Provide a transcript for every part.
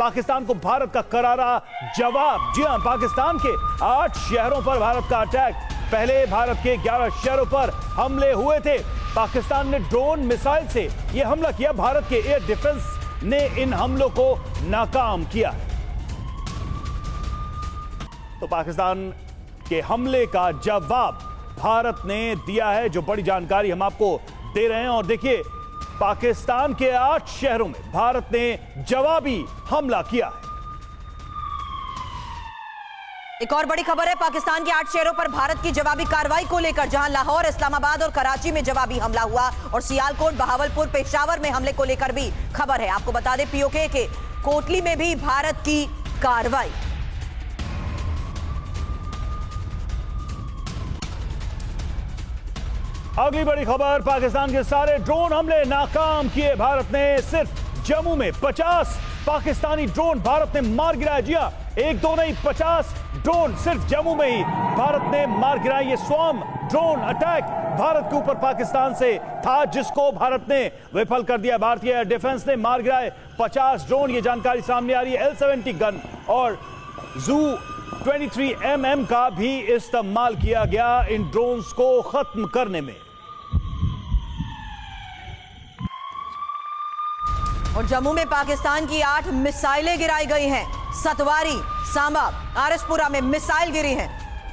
पाकिस्तान को भारत का करारा जवाब। जी हां, पाकिस्तान के 8 शहरों पर भारत का अटैक। पहले भारत के 11 शहरों पर हमले हुए थे। पाकिस्तान ने ड्रोन मिसाइल से यह हमला किया। भारत के एयर डिफेंस ने इन हमलों को नाकाम किया। तो पाकिस्तान के हमले का जवाब भारत ने दिया है, जो बड़ी जानकारी हम आपको दे रहे हैं। और देखिए, पाकिस्तान के 8 शहरों में भारत ने जवाबी हमला किया है। एक और बड़ी खबर है पाकिस्तान के 8 शहरों पर भारत की जवाबी कार्रवाई को लेकर, जहां लाहौर, इस्लामाबाद और कराची में जवाबी हमला हुआ और सियालकोट, बहावलपुर, पेशावर में हमले को लेकर भी खबर है। आपको बता दें, पीओके के कोटली में भी भारत की कार्रवाई। अगली बड़ी खबर, पाकिस्तान के सारे ड्रोन हमले नाकाम किए भारत ने। सिर्फ जम्मू में 50 पाकिस्तानी ड्रोन भारत ने मार गिराया। जी हां, 1-2 नहीं, 50 ड्रोन सिर्फ जम्मू में ही भारत ने मार गिराया। ये स्वॉर्म ड्रोन अटैक भारत के ऊपर पाकिस्तान से था, जिसको भारत ने विफल कर दिया। भारतीय एयर डिफेंस ने मार गिराए 50 ड्रोन। ये जानकारी सामने आ रही है। L-70 गन और जू 23mm का भी इस्तेमाल किया गया इन ड्रोन्स को खत्म करने में। और जम्मू में पाकिस्तान की 8 मिसाइलें गिराई गई हैं। सतवारी, सांबा, आरएसपुरा में मिसाइल गिरी हैं।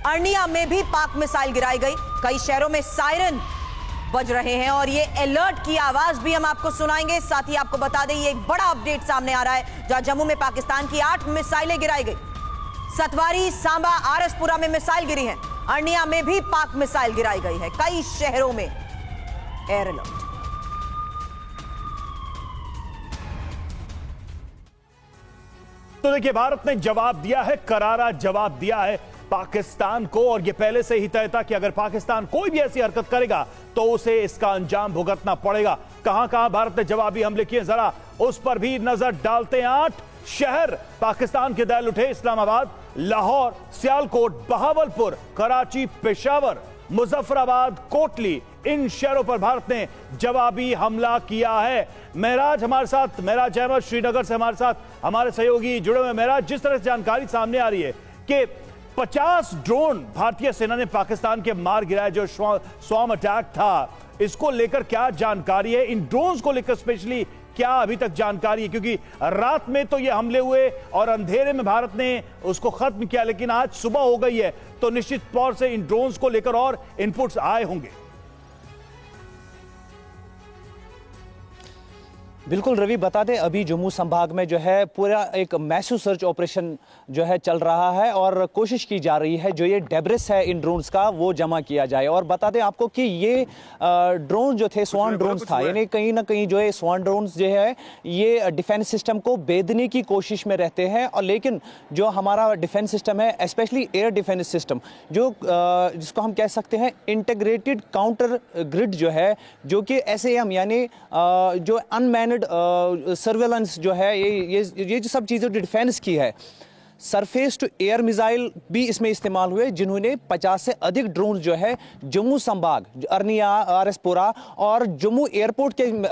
अर्निया में भी पाक मिसाइल गिराई गई। कई शहरों में सायरन बज रहे हैं और ये अलर्ट की आवाज भी हम आपको सुनाएंगे। साथ ही आपको बता दें, ये एक बड़ा अपडेट सामने आ रहा है, जहां जम्मू में पाकिस्तान की 8 मिसाइलें गिराई गई। सतवारी, सांबा, आरएसपुरा में मिसाइल गिरी हैं। अर्निया में भी पाक मिसाइल गिराई गई है। कई शहरों में एयर अलर्ट। तो देखिए, भारत ने जवाब दिया है, करारा जवाब दिया है पाकिस्तान को। और यह पहले से ही तय था कि अगर पाकिस्तान कोई भी ऐसी हरकत करेगा तो उसे इसका अंजाम भुगतना पड़ेगा। कहां कहां भारत ने जवाबी हमले किए, जरा उस पर भी नजर डालते हैं। 8 शहर पाकिस्तान के दैल उठे। इस्लामाबाद, लाहौर, सियालकोट, बहावलपुर, कराची, पेशावर, मुजफ्फराबाद, कोटली, इन शहरों पर भारत ने जवाबी हमला किया है। महराज हमारे साथ, महराज अहमद श्रीनगर से हमारे साथ हमारे सहयोगी जुड़े हुए। महराज, जिस तरह से जानकारी सामने आ रही है कि 50 ड्रोन भारतीय सेना ने पाकिस्तान के मार गिराया, जो स्वॉर्म अटैक था, इसको लेकर क्या जानकारी है? इन ड्रोन्स को लेकर स्पेशली क्या अभी तक जानकारी है? क्योंकि रात में तो ये हमले हुए और अंधेरे में भारत ने उसको खत्म किया, लेकिन आज सुबह हो गई है, तो निश्चित तौर से इन ड्रोन्स को लेकर और इनपुट्स आए होंगे। बिल्कुल रवि, बता दें, अभी जम्मू संभाग में जो है पूरा एक मैसिव सर्च ऑपरेशन जो है चल रहा है और कोशिश की जा रही है जो ये डेब्रिस है इन ड्रोन्स का वो जमा किया जाए। और बता दें आपको कि ये ड्रोन जो थे स्वॉर्म ड्रोन्स था, यानी कहीं ना कहीं जो है स्वॉर्म ड्रोन्स जो है ये डिफेंस सिस्टम को बेदने की कोशिश में रहते हैं। और लेकिन जो हमारा डिफेंस सिस्टम है, स्पेशली एयर डिफेंस सिस्टम, जो जिसको हम कह सकते हैं इंटीग्रेटेड काउंटर ग्रिड जो है, जो कि SAM यानी जो अनमैन्ड सर्वेलेंस जो है, ये जो सब चीज़ें जो डिफेंस की है, सरफेस टू एयर मिसाइल भी इसमें इस्तेमाल हुए, जिन्होंने 50 से अधिक ड्रोन जो है जम्मू संभाग, अर्निया, आरएसपुरा और जम्मू एयरपोर्ट के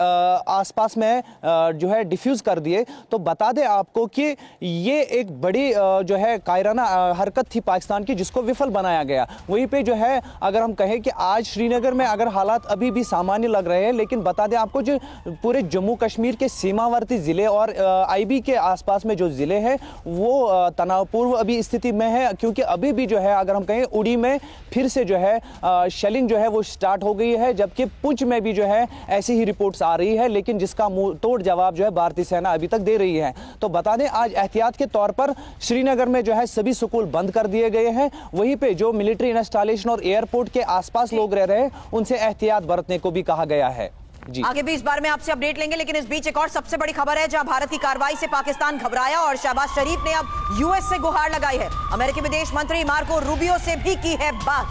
आसपास में जो है डिफ्यूज कर दिए। तो बता दें आपको कि ये एक बड़ी जो है कायराना हरकत थी पाकिस्तान की, जिसको विफल बनाया गया। वहीं पे जो है अगर हम कहें कि आज श्रीनगर में अगर हालात अभी भी सामान्य लग रहे हैं, लेकिन बता दें आपको जो पूरे जम्मू कश्मीर के सीमावर्ती ज़िले और IB के आसपास में जो ज़िले हैं वो तनावपूर्ण अभी स्थिति में है, क्योंकि अभी भी जो है अगर हम कहें उड़ी में फिर से जो है शेलिंग जो है वो स्टार्ट हो गई है, जबकि पुंछ में भी जो है ऐसी ही रिपोर्ट्स आ रही है, लेकिन जिसका मुंह तोड़ जवाब जो है भारतीय सेना अभी तक दे रही है। तो बता दें, आज एहतियात के तौर पर श्रीनगर में जो है सभी स्कूल बंद कर दिए गए हैं। वहीं पे जो मिलिट्री इंस्टॉलेशन और एयरपोर्ट के आसपास लोग रह रहे हैं, उनसे एहतियात बरतने को भी कहा गया है। जी, आगे भी इस बारे में आपसे अपडेट लेंगे, लेकिन इस बीच एक और सबसे बड़ी खबर है, जहां भारत की कार्रवाई से पाकिस्तान घबराया और शहबाज शरीफ ने अब US से गुहार लगाई है। अमेरिकी विदेश मंत्री मार्को रूबियो से भी की है बात।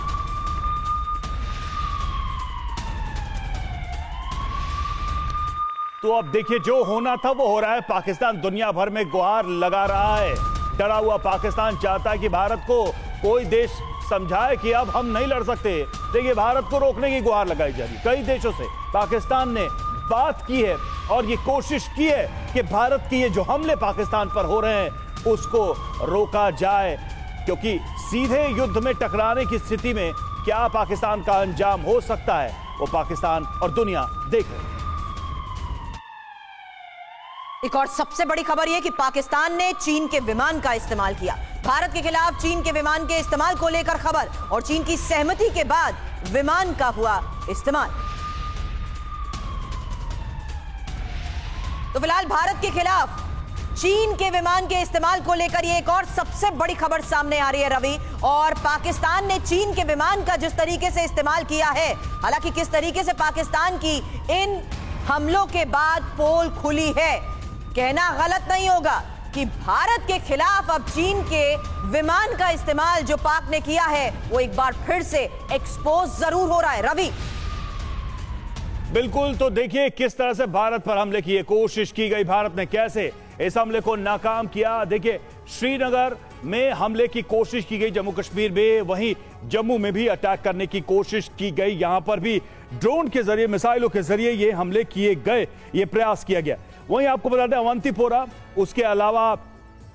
तो अब देखिए, जो होना था वो हो रहा है। पाकिस्तान दुनिया भर में गुहार लगा रहा है। डरा हुआ पाकिस्तान चाहता है कि भारत को कोई देश समझाए कि अब हम नहीं लड़ सकते। देखिए, भारत को रोकने की गुहार लगाई जा रही। कई देशों से पाकिस्तान ने बात की है और ये कोशिश की है कि भारत के ये जो हमले पाकिस्तान पर हो रहे हैं उसको रोका जाए, क्योंकि सीधे युद्ध में टकराने की स्थिति में क्या पाकिस्तान का अंजाम हो सकता है वो पाकिस्तान और दुनिया देख रहे हैं। एक और सबसे बड़ी खबर यह कि पाकिस्तान ने चीन के विमान का इस्तेमाल किया। भारत के खिलाफ चीन के विमान के इस्तेमाल को लेकर खबर और चीन की सहमति के बाद विमान का हुआ इस्तेमाल। तो फिलहाल भारत के खिलाफ चीन के विमान के इस्तेमाल को लेकर यह एक और सबसे बड़ी खबर सामने आ रही है रवि। और पाकिस्तान ने चीन के विमान का जिस तरीके से इस्तेमाल किया है, हालांकि किस तरीके से पाकिस्तान की इन हमलों के बाद पोल खुली है, कहना गलत नहीं होगा कि भारत के खिलाफ अब चीन के विमान का इस्तेमाल जो पाक ने किया है वो एक बार फिर से एक्सपोज जरूर हो रहा है। रवि बिल्कुल, तो देखिए किस तरह से भारत पर हमले की कोशिश की गई, भारत ने कैसे इस हमले को नाकाम किया। देखिए श्रीनगर में हमले की कोशिश की गई, जम्मू कश्मीर में, वहीं जम्मू में भी अटैक करने की कोशिश की गई। यहां पर भी ड्रोन के जरिए, मिसाइलों के जरिए ये हमले किए गए, ये प्रयास किया गया। वहीं आपको बता दें अवंतीपोरा, उसके अलावा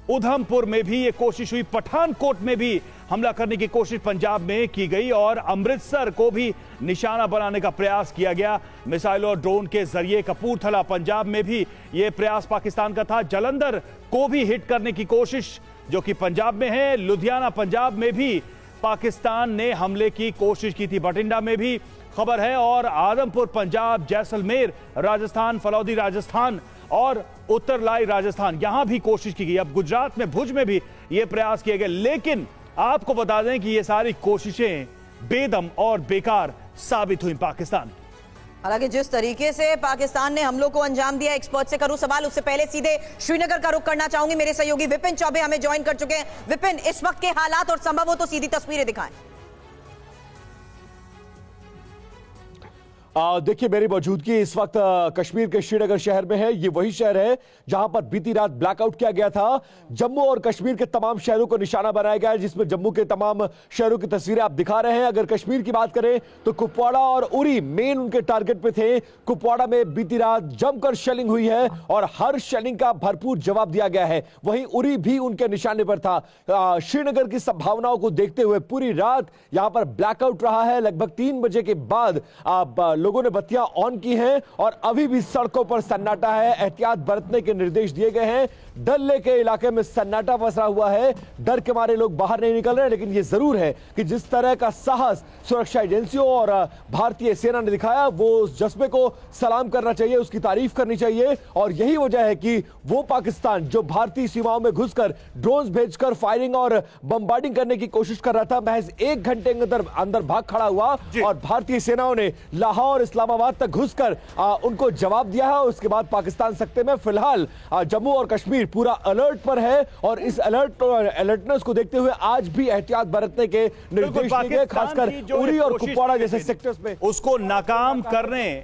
उधमपुर में भी ये कोशिश हुई, पठानकोट में भी हमला करने की कोशिश पंजाब में की गई और अमृतसर को भी निशाना बनाने का प्रयास किया गया मिसाइलों और ड्रोन के जरिए। कपूरथला पंजाब में भी ये प्रयास पाकिस्तान का था। जालंधर को भी हिट करने की कोशिश जो कि पंजाब में है। लुधियाना पंजाब में भी पाकिस्तान ने हमले की कोशिश की थी। बठिंडा में भी खबर है और आदमपुर पंजाब, जैसलमेर राजस्थान, फलौदी राजस्थान और उत्तरलाई राजस्थान, यहां भी कोशिश की गई। अब गुजरात में भुज में भी यह प्रयास किए गए, लेकिन आपको बता दें कि ये सारी कोशिशें बेदम और बेकार साबित हुई पाकिस्तान। हालांकि जिस तरीके से पाकिस्तान ने हमलों को अंजाम दिया, एक्सपर्ट से करूं सवाल, उससे पहले सीधे श्रीनगर का रुख करना चाहूंगी। मेरे सहयोगी विपिन चौबे हमें ज्वाइन कर चुके हैं। विपिन, इस वक्त के हालात और संभव हो तो सीधी तस्वीरें दिखाएं। देखिए मेरी मौजूदगी इस वक्त कश्मीर के श्रीनगर शहर में है। ये वही शहर है जहां पर बीती रात ब्लैकआउट किया गया था। जम्मू और कश्मीर के तमाम शहरों को निशाना बनाया गया है, जिसमें जम्मू के तमाम शहरों की तस्वीरें आप दिखा रहे हैं। अगर कश्मीर की बात करें तो कुपवाड़ा और उरी मेन उनके टारगेट पे थे। कुपवाड़ा में बीती रात जमकर शेलिंग हुई है और हर शेलिंग का भरपूर जवाब दिया गया है। वहीं उरी भी उनके निशाने पर था। श्रीनगर की संभावनाओं को देखते हुए पूरी रात यहां पर ब्लैकआउट रहा है। लगभग 3 बजे के बाद लोगों ने बत्तियां ऑन की हैं और अभी भी सड़कों पर सन्नाटा है। एहतियात बरतने के निर्देश दिए गए हैं। डल लेक के इलाके में सन्नाटा फंसा हुआ है। डर के मारे लोग बाहर नहीं निकल रहे हैं, लेकिन यह जरूर है कि जिस तरह का साहस सुरक्षा एजेंसियों और भारतीय सेना ने दिखाया, वो उस जज्बे को सलाम करना चाहिए, उसकी तारीफ करनी चाहिए। और यही वजह है कि वो पाकिस्तान जो भारतीय सीमाओं में घुसकर ड्रोन्स भेजकर फायरिंग और बमबार्डिंग करने की कोशिश कर रहा था, महज 1 घंटे के अंदर भाग खड़ा हुआ और भारतीय सेनाओं ने लाहौर, इस्लामाबाद तक घुसकर उनको जवाब दिया है। उसके बाद पाकिस्तान सख्ते में फिलहाल जम्मू और कश्मीर पूरा अलर्ट पर है और इस अलर्टनेस को देखते हुए आज भी एहतियात बरतने के निर्देश दिए गए, खासकर उरी और कुपवाड़ा जैसे सेक्टर्स में। उसको नाकाम करने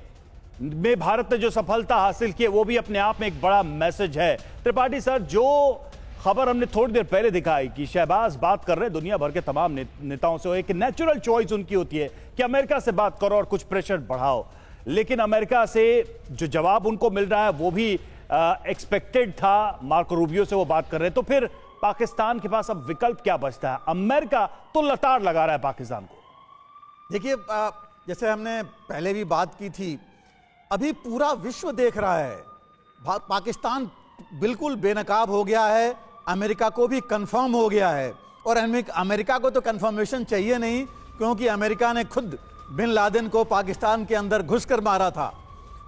में भारत ने जो सफलता हासिल की है वो भी अपने आप में एक बड़ा मैसेज है। त्रिपाठी सर, जो खबर हमने थोड़ी देर पहले दिखाई कि शहबाज बात कर रहे हैं दुनिया भर के तमाम नेताओं से, एक नेचुरल चॉइस उनकी होती है कि अमेरिका से बात करो और कुछ प्रेशर बढ़ाओ, लेकिन अमेरिका से जो जवाब उनको मिल रहा है वो भी एक्सपेक्टेड था। मार्को रूबियो से वो बात कर रहे हैं, तो फिर पाकिस्तान के पास अब विकल्प क्या बचता है? अमेरिका तो लताड़ लगा रहा है पाकिस्तान को। देखिए, जैसे हमने पहले भी बात की थी, अभी पूरा विश्व देख रहा है, पाकिस्तान बिल्कुल बेनकाब हो गया है, अमेरिका को भी कंफर्म हो गया है। और अमेरिका को तो कंफर्मेशन चाहिए नहीं, क्योंकि अमेरिका ने खुद बिन लादेन को पाकिस्तान के अंदर घुसकर मारा था,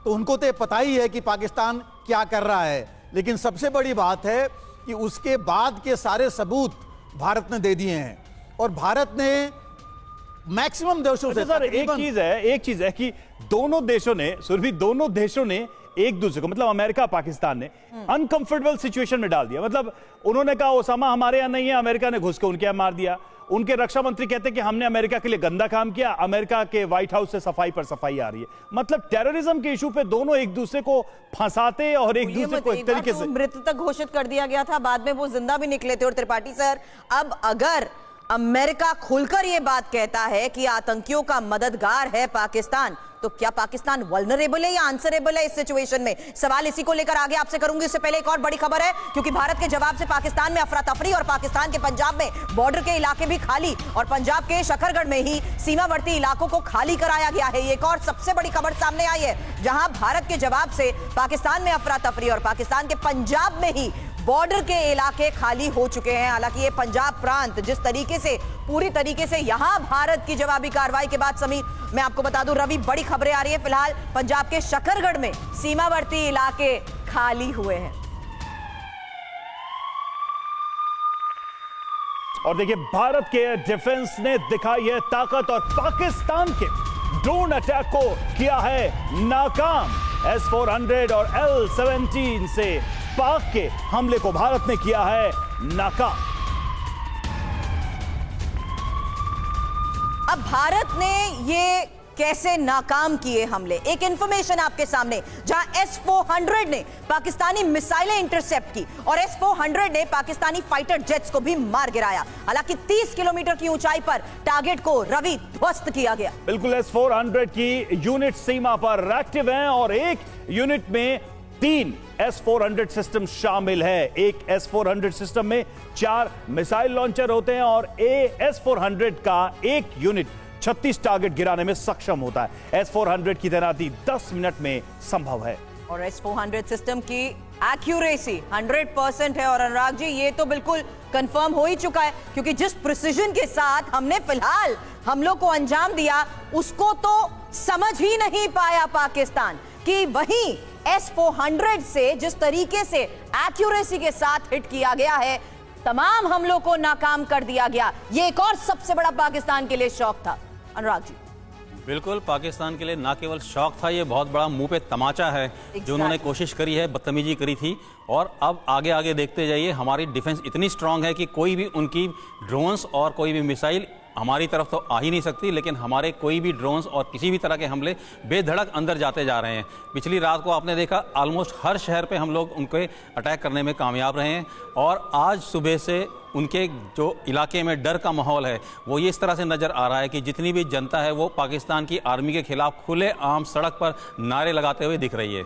तो उनको तो पता ही है कि पाकिस्तान क्या कर रहा है। लेकिन सबसे बड़ी बात है कि उसके बाद के सारे सबूत भारत ने दे दिए हैं और भारत ने मैक्सिमम देशों से। सर, एक चीज है कि दोनों देशों ने एक दूसरे को, मतलब अमेरिका पाकिस्तान ने अनकंफर्टेबल सिचुएशन में डाल दिया। मतलब उन्होंने कहा ओसामा हमारे यहां नहीं है, अमेरिका ने घुस के उनके यहां मार दिया। उनके रक्षा मंत्री कहते हैं कि हमने अमेरिका के लिए गंदा काम किया, अमेरिका के व्हाइट हाउस से सफाई पर सफाई आ रही है। मतलब टेररिज्म के इशू पे दोनों एक दूसरे को फंसाते और एक दूसरे को एक तरीके से मृत तक घोषित कर दिया गया था, बाद में वो जिंदा भी निकले थे। और त्रिपाठी सर, अब अगर अमेरिका खुलकर यह बात कहता है कि आतंकियों का मददगार है पाकिस्तान, तो क्या पाकिस्तान वल्नरेबल है या आंसरेबल है इस सिचुएशन में? सवाल इसी को लेकर आगे आपसे करूंगी। इससे पहले एक और बड़ी खबर है, क्योंकि भारत के जवाब से पाकिस्तान में अफरा तफरी और पाकिस्तान के पंजाब में बॉर्डर के इलाके भी खाली और पंजाब के शकरगढ़ में ही सीमावर्ती इलाकों को खाली कराया गया है। एक और सबसे बड़ी खबर सामने आई है, जहां भारत के जवाब से पाकिस्तान में अफरा तफरी और पाकिस्तान के पंजाब में ही बॉर्डर के इलाके खाली हो चुके हैं। हालांकि ये पंजाब प्रांत जिस तरीके से पूरी तरीके से यहां भारत की जवाबी कार्रवाई के बाद, समीर मैं आपको बता दूं रवि, बड़ी खबरें आ रही है। फिलहाल पंजाब के शकरगढ़ में सीमावर्ती इलाके खाली हुए हैं। और देखिए, भारत के डिफेंस ने दिखाई है ताकत और पाकिस्तान के ड्रोन अटैक को किया है नाकाम। S-400 और L-17 से पाक के हमले को भारत ने किया है नाकाम। अब भारत ने ये कैसे नाकाम किए हमले, एक इंफॉर्मेशन आपके सामने, जहां S-400 ने पाकिस्तानी मिसाइलें इंटरसेप्ट की और S-400 ने पाकिस्तानी फाइटर जेट्स को भी मार गिराया। हालांकि 30 किलोमीटर की ऊंचाई पर टारगेट को रवि ध्वस्त किया गया। बिल्कुल, S-400 की यूनिट सीमा पर एक्टिव हैं और एक यूनिट में 3 S-400 सिस्टम शामिल है। एक S-400 सिस्टम में 4 मिसाइल लॉन्चर होते हैं और S-400 का एक यूनिट 36 टारगेट गिराने में सक्षम होता है। S-400 की तैनाती 10 मिनट में संभव है और S-400 सिस्टम की एक्यूरेसी 100% है। और अनुराग जी, ये तो बिल्कुल कंफर्म हो ही चुका है, क्योंकि जिस प्रिसीजन के साथ हमने फिलहाल हमलों को अंजाम दिया, उसको तो समझ ही नहीं पाया पाकिस्तान कि वहीं S-400 से जिस तरीके से एक्यूरेसी के साथ हिट किया गया है, तमाम हमलों को नाकाम कर दिया गया। ये एक और सबसे बड़ा पाकिस्तान के लिए शौक था। अनुराग जी, बिल्कुल, पाकिस्तान के लिए ना केवल शौक था, ये बहुत बड़ा मुंह पे तमाचा है जो उन्होंने कोशिश करी है, बदतमीजी करी थी। और अब आगे आगे देखते जाइए, हमारी डिफेंस इतनी स्ट्रांग है कि कोई भी उनकी ड्रोन्स और कोई भी मिसाइल हमारी तरफ तो आ ही नहीं सकती, लेकिन हमारे कोई भी ड्रोन्स और किसी भी तरह के हमले बेधड़क अंदर जाते जा रहे हैं। पिछली रात को आपने देखा, ऑलमोस्ट हर शहर पे हम लोग उनके अटैक करने में कामयाब रहे हैं। और आज सुबह से उनके जो इलाके में डर का माहौल है, वो ये इस तरह से नज़र आ रहा है कि जितनी भी जनता है वो पाकिस्तान की आर्मी के खिलाफ खुले आम सड़क पर नारे लगाते हुए दिख रही है।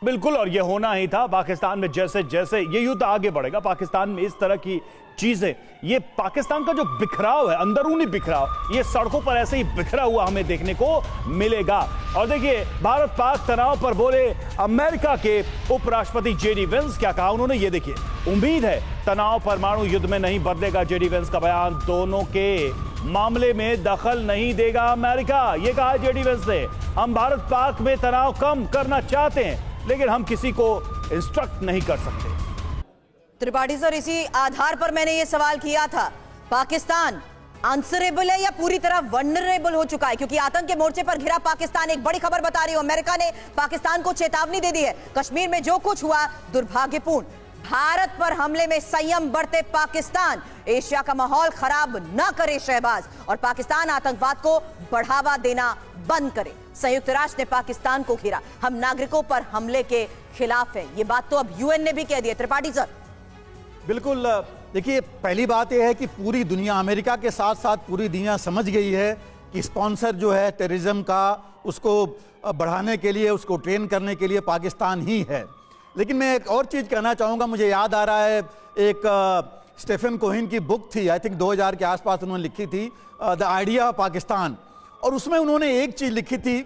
बिल्कुल, और ये होना ही था। पाकिस्तान में जैसे जैसे ये युद्ध आगे बढ़ेगा, पाकिस्तान में इस तरह की चीजें, ये पाकिस्तान का जो बिखराव है, अंदरूनी बिखराव, ये सड़कों पर ऐसे ही बिखरा हुआ हमें देखने को मिलेगा। और देखिए, भारत पाक तनाव पर बोले अमेरिका के उपराष्ट्रपति जेडी वेंस। क्या कहा उन्होंने, ये देखिए। उम्मीद है तनाव परमाणु युद्ध में नहीं बदलेगा, जेडी वेंस का बयान। दोनों के मामले में दखल नहीं देगा अमेरिका, ये कहा जेडी वेंस ने। हम भारत पाक में तनाव कम करना चाहते हैं, लेकिन हम किसी को इंस्ट्रक्ट नहीं कर सकते। त्रिपाठी सर, इसी आधार पर मैंने ये सवाल किया था, पाकिस्तान आंसरेबल है या पूरी तरह वल्नरेबल हो चुका है? क्योंकि आतंक के मोर्चे पर घिरा पाकिस्तान, एक बड़ी खबर बता रही हूं, अमेरिका ने पाकिस्तान को चेतावनी दे दी है। कश्मीर में जो कुछ हुआ दुर्भाग्यपूर्ण, भारत पर हमले में संयम बरते पाकिस्तान, एशिया का माहौल खराब ना करे शहबाज, और पाकिस्तान आतंकवाद को बढ़ावा देना बंद करे। संयुक्त राष्ट्र ने पाकिस्तान को घेरा, हम नागरिकों पर हमले के खिलाफ है। ये बात तो अब यूएन ने भी कह दी है। त्रिपाठी सर, बिल्कुल, देखिए, पहली बात यह है कि पूरी दुनिया, अमेरिका के साथ साथ पूरी दुनिया समझ गई है कि स्पॉन्सर जो है टेररिज्म का, उसको बढ़ाने के लिए, उसको ट्रेन करने के लिए पाकिस्तान ही है। लेकिन मैं एक और चीज़ कहना चाहूँगा, मुझे याद आ रहा है, एक स्टीफन कोहेन की बुक थी, आई थिंक 2000 के आसपास उन्होंने लिखी थी, द आइडिया ऑफ पाकिस्तान। और उसमें उन्होंने एक चीज़ लिखी थी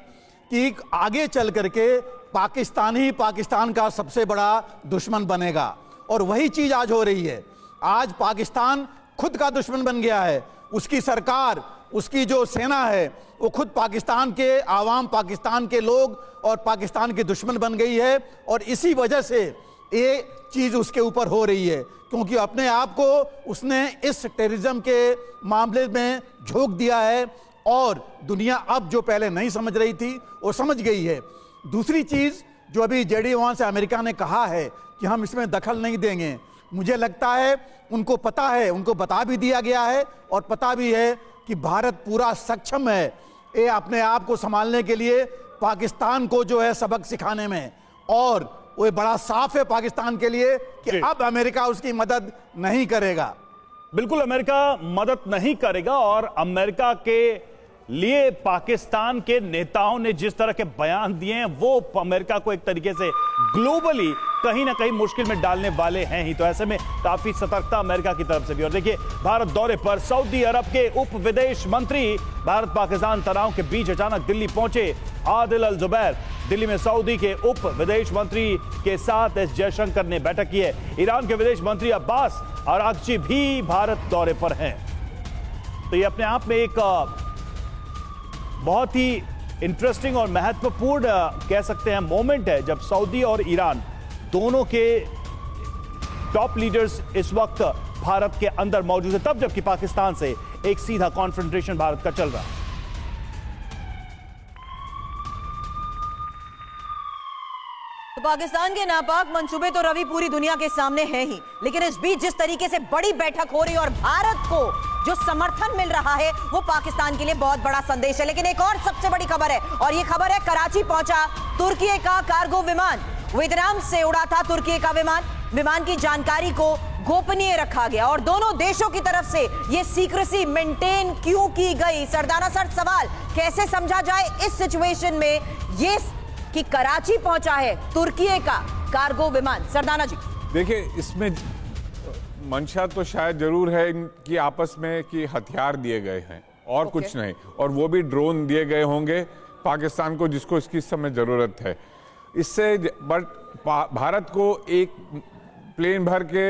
कि आगे चल करके पाकिस्तान ही पाकिस्तान का सबसे बड़ा दुश्मन बनेगा। और वही चीज़ आज हो रही है। आज पाकिस्तान खुद का दुश्मन बन गया है। उसकी सरकार, उसकी जो सेना है, वो खुद पाकिस्तान के आवाम, पाकिस्तान के लोग और पाकिस्तान की दुश्मन बन गई है। और इसी वजह से ये चीज़ उसके ऊपर हो रही है, क्योंकि अपने आप को उसने इस टेररिज्म के मामले में झोंक दिया है। और दुनिया अब जो पहले नहीं समझ रही थी, वो समझ गई है। दूसरी चीज़ जो अभी जेडी वहां से अमेरिका ने कहा है कि हम इसमें दखल नहीं देंगे, मुझे लगता है उनको पता है, उनको बता भी दिया गया है और पता भी है कि भारत पूरा सक्षम है ये अपने आप को संभालने के लिए, पाकिस्तान को जो है सबक सिखाने में। और वो बड़ा साफ है पाकिस्तान के लिए कि अब अमेरिका उसकी मदद नहीं करेगा। बिल्कुल, अमेरिका मदद नहीं करेगा। और अमेरिका के लिए पाकिस्तान के नेताओं ने जिस तरह के बयान दिए हैं वो अमेरिका को एक तरीके से ग्लोबली कहीं ना कहीं मुश्किल में डालने वाले हैं ही। तो ऐसे में काफी सतर्कता अमेरिका की तरफ से भी। और देखिए, भारत दौरे पर सऊदी अरब के उप विदेश मंत्री भारत पाकिस्तान तनाव के बीच अचानक दिल्ली पहुंचे। आदिल अल जुबैर दिल्ली में सऊदी के उप विदेश मंत्री के साथ एस जयशंकर ने बैठक की है। ईरान के विदेश मंत्री अब्बास अरागची भी भारत दौरे पर हैं। तो ये अपने आप में एक बहुत ही इंटरेस्टिंग और महत्वपूर्ण कह सकते हैं मोमेंट है, जब सऊदी और ईरान दोनों के टॉप लीडर्स इस वक्त भारत के अंदर मौजूद है, तब जबकि पाकिस्तान से एक सीधा कॉन्फ्रंटेशन भारत का चल रहा है। तो पाकिस्तान के नापाक मंसूबे तो रवि पूरी दुनिया के सामने है ही, लेकिन इस बीच जिस तरीके से बड़ी बैठक हो रही है और भारत को जो समर्थन मिल रहा है वो पाकिस्तान के लिए बहुत बड़ा संदेश है। लेकिन एक और सबसे बड़ी खबर है, और ये खबर है कराची पहुंचा तुर्की का कार्गो विमान। वियतनाम से उड़ा था तुर्की का विमान। विमान की जानकारी को गोपनीय रखा गया और दोनों देशों की तरफ से ये सीक्रेसी मेंटेन क्यों की गई? सरदाना सर, सवाल कैसे समझा जाए इस सिचुएशन में ये कि कराची पहुंचा है तुर्की का कार्गो विमान? सरदाना जी देखिए, इसमें मंशा तो शायद जरूर है इनकी आपस में कि हथियार दिए गए हैं और कुछ नहीं, और वो भी ड्रोन दिए गए होंगे पाकिस्तान को, जिसको इसकी समय जरूरत है। इससे बट भारत को एक प्लेन भर के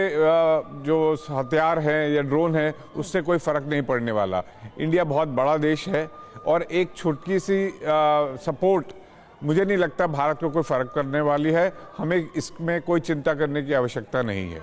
जो हथियार हैं या ड्रोन है उससे कोई फर्क नहीं पड़ने वाला। इंडिया बहुत बड़ा देश है और एक छुटकी सी सपोर्ट मुझे नहीं लगता भारत को कोई फर्क करने वाली है। हमें इसमें कोई चिंता करने की आवश्यकता नहीं है।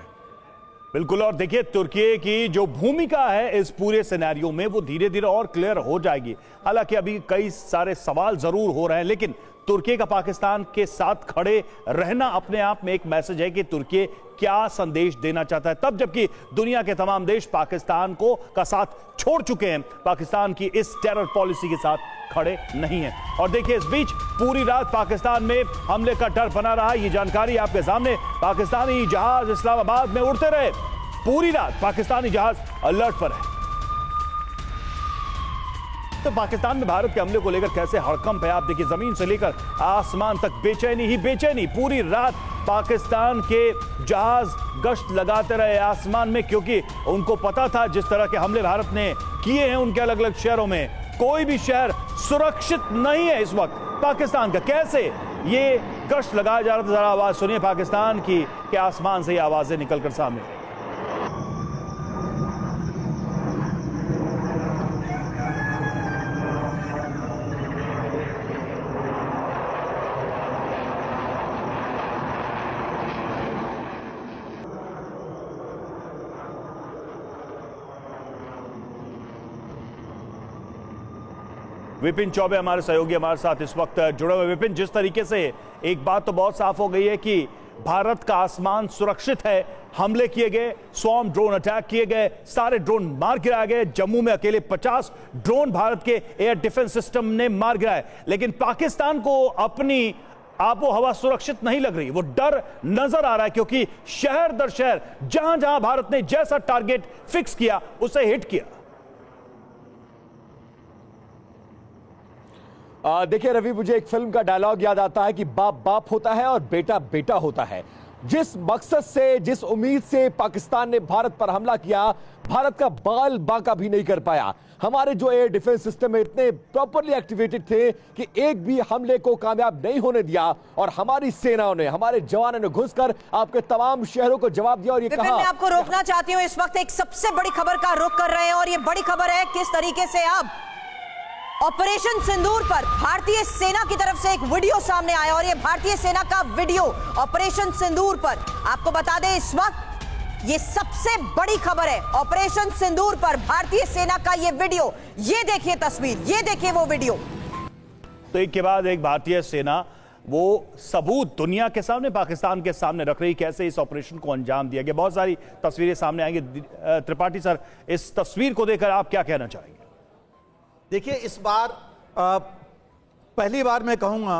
बिल्कुल। और देखिए, तुर्की की जो भूमिका है इस पूरे सिनेरियो में वो धीरे धीरे और क्लियर हो जाएगी। हालांकि अभी कई सारे सवाल जरूर हो रहे हैं, लेकिन तुर्की का पाकिस्तान के साथ खड़े रहना अपने आप में एक मैसेज है कि तुर्की क्या संदेश देना चाहता है, तब जबकि दुनिया के तमाम देश पाकिस्तान को का साथ छोड़ चुके हैं, पाकिस्तान की इस टेरर पॉलिसी के साथ खड़े नहीं हैं। और देखिए, इस बीच पूरी रात पाकिस्तान में हमले का डर बना रहा। ये जानकारी आपके सामने, पाकिस्तानी जहाज इस्लामाबाद में उड़ते रहे। पूरी रात पाकिस्तानी जहाज अलर्ट पर है। तो पाकिस्तान में भारत के हमले को लेकर कैसे हड़कंप है, आप देखिए, जमीन से लेकर आसमान तक बेचैनी ही बेचैनी। पूरी रात पाकिस्तान के जहाज गश्त लगाते रहे आसमान में, क्योंकि उनको पता था जिस तरह के हमले भारत ने किए हैं उनके अलग अलग शहरों में, कोई भी शहर सुरक्षित नहीं है इस वक्त पाकिस्तान का। कैसे ये गश्त लगाया जा रहा था, जरा आवाज सुनिए पाकिस्तान की कि आसमान से ये आवाजें निकलकर सामने। विपिन चौबे हमारे सहयोगी हमारे साथ इस वक्त जुड़े हुए। विपिन, जिस तरीके से एक बात तो बहुत साफ हो गई है कि भारत का आसमान सुरक्षित है, हमले किए गए, स्वॉर्म ड्रोन अटैक किए गए, सारे ड्रोन मार गिराए गए। जम्मू में अकेले 50 ड्रोन भारत के एयर डिफेंस सिस्टम ने मार गिराए, लेकिन पाकिस्तान को अपनी आबो हवा सुरक्षित नहीं लग रही। वो डर नजर आ रहा है, क्योंकि शहर दर शहर जहां जहां भारत ने जैसा टारगेट फिक्स किया उसे हिट किया। देखिए रवि, मुझे एक फिल्म का डायलॉग याद आता है कि बाप बाप होता है और बेटा बेटा होता है। जिस मकसद से, जिस उम्मीद से पाकिस्तान ने भारत पर हमला किया, भारत का बाल बांका भी नहीं कर पाया। हमारे जो एयर डिफेंस सिस्टम है इतने प्रॉपरली एक्टिवेटेड थे कि एक भी हमले को कामयाब नहीं होने दिया, और हमारी सेनाओं ने, हमारे जवानों ने घुसकर आपके तमाम शहरों को जवाब दिया। और ये कहा, मैं आपको रोकना चाहती हूं, इस वक्त एक सबसे बड़ी खबर का रुख कर रहे हैं, और ये बड़ी खबर है किस तरीके से अब ऑपरेशन सिंदूर पर भारतीय सेना की तरफ से एक वीडियो सामने आया। और ये भारतीय सेना का वीडियो ऑपरेशन सिंदूर पर, आपको बता दें इस वक्त ये सबसे बड़ी खबर है। ऑपरेशन सिंदूर पर भारतीय सेना का ये वीडियो, ये देखिए तस्वीर, ये देखिए वो वीडियो। तो एक के बाद एक भारतीय सेना वो सबूत दुनिया के सामने, पाकिस्तान के सामने रख रही, कैसे इस ऑपरेशन को अंजाम दिया गया। बहुत सारी तस्वीरें सामने आएंगी। त्रिपाठी सर, इस तस्वीर को देखकर आप क्या कहना चाहेंगे? देखिए, इस बार पहली बार मैं कहूंगा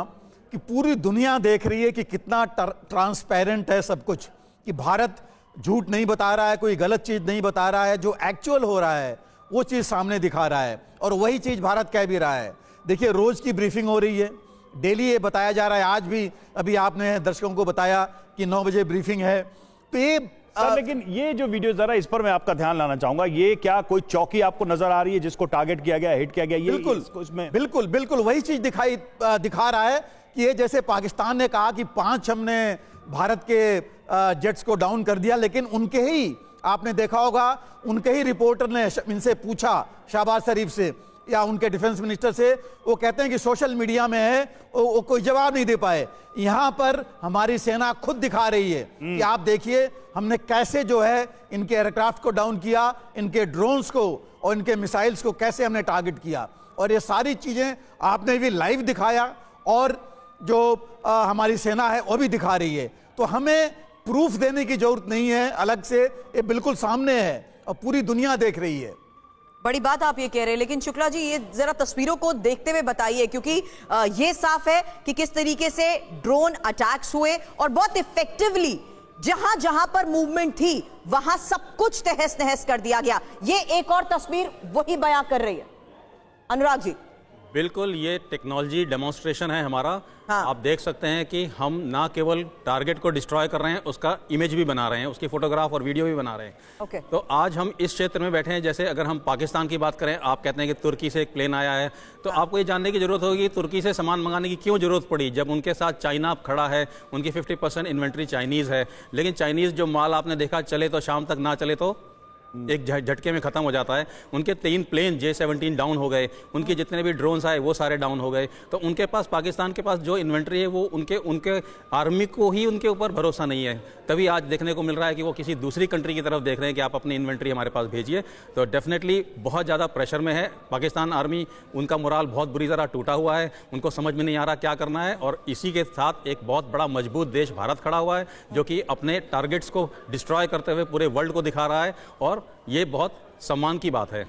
कि पूरी दुनिया देख रही है कि कितना ट्रांसपेरेंट है सब कुछ, कि भारत झूठ नहीं बता रहा है, कोई गलत चीज नहीं बता रहा है। जो एक्चुअल हो रहा है वो चीज सामने दिखा रहा है और वही चीज भारत कह भी रहा है। देखिए रोज की ब्रीफिंग हो रही है, डेली ये बताया जा रहा है, आज भी अभी आपने दर्शकों को बताया कि 9 बजे ब्रीफिंग है। तो ये सर लेकिन ये जो वीडियो जरा इस पर मैं आपका ध्यान लाना चाहूंगा, ये क्या कोई चौकी आपको नजर आ रही है जिसको टारगेट किया गया, हिट किया गया? ये बिल्कुल बिल्कुल बिल्कुल वही चीज दिखा रहा है कि ये जैसे पाकिस्तान ने कहा कि 5 हमने भारत के जेट्स को डाउन कर दिया, लेकिन उनके ही आपने देखा होगा उनके ही रिपोर्टर ने इनसे पूछा, शहबाज शरीफ से या उनके डिफेंस मिनिस्टर से, वो कहते हैं कि सोशल मीडिया में है, वो कोई जवाब नहीं दे पाए। यहां पर हमारी सेना खुद दिखा रही है कि आप देखिए हमने कैसे जो है इनके एयरक्राफ्ट को डाउन किया, इनके ड्रोन्स को और इनके मिसाइल्स को कैसे हमने टारगेट किया, और ये सारी चीजें आपने भी लाइव दिखाया और जो हमारी सेना है वो भी दिखा रही है। तो हमें प्रूफ देने की जरूरत नहीं है अलग से, ये बिल्कुल सामने है और पूरी दुनिया देख रही है। बड़ी बात आप ये कह रहे हैं, लेकिन शुक्ला जी ये जरा तस्वीरों को देखते हुए बताइए, क्योंकि ये साफ है कि किस तरीके से ड्रोन अटैक्स हुए और बहुत इफेक्टिवली जहां जहां पर मूवमेंट थी वहां सब कुछ तहस नहस कर दिया गया। ये एक और तस्वीर वही बयां कर रही है। अनुराग जी बिल्कुल, ये टेक्नोलॉजी डेमोन्स्ट्रेशन है हमारा। हाँ। आप देख सकते हैं कि हम ना केवल टारगेट को डिस्ट्रॉय कर रहे हैं, उसका इमेज भी बना रहे हैं, उसकी फोटोग्राफ और वीडियो भी बना रहे हैं। ओके। तो आज हम इस क्षेत्र में बैठे हैं, जैसे अगर हम पाकिस्तान की बात करें, आप कहते हैं कि तुर्की से एक प्लेन आया है, तो आपको ये जानने की जरूरत होगी तुर्की से सामान मंगाने की क्यों जरूरत पड़ी, जब उनके साथ चाइना खड़ा है, उनकी 50% इन्वेंट्री चाइनीज़ है। लेकिन चाइनीज़ जो माल आपने देखा चले तो शाम तक, ना चले तो एक झटके में खत्म हो जाता है। उनके 3 प्लेन J-17 डाउन हो गए, उनके जितने भी ड्रोन्स आए वो सारे डाउन हो गए। तो उनके पास, पाकिस्तान के पास जो इन्वेंट्री है वो उनके आर्मी को ही उनके ऊपर भरोसा नहीं है। तभी आज देखने को मिल रहा है कि वो किसी दूसरी कंट्री की तरफ देख रहे हैं कि आप अपनी इन्वेंट्री हमारे पास भेजिए। तो डेफिनेटली बहुत ज़्यादा प्रेशर में है पाकिस्तान आर्मी, उनका मोराल बहुत बुरी तरह टूटा हुआ है, उनको समझ में नहीं आ रहा क्या करना है। और इसी के साथ एक बहुत बड़ा मजबूत देश भारत खड़ा हुआ है जो कि अपने टारगेट्स को डिस्ट्रॉय करते हुए पूरे वर्ल्ड को दिखा रहा है, और ये बहुत सम्मान की बात है।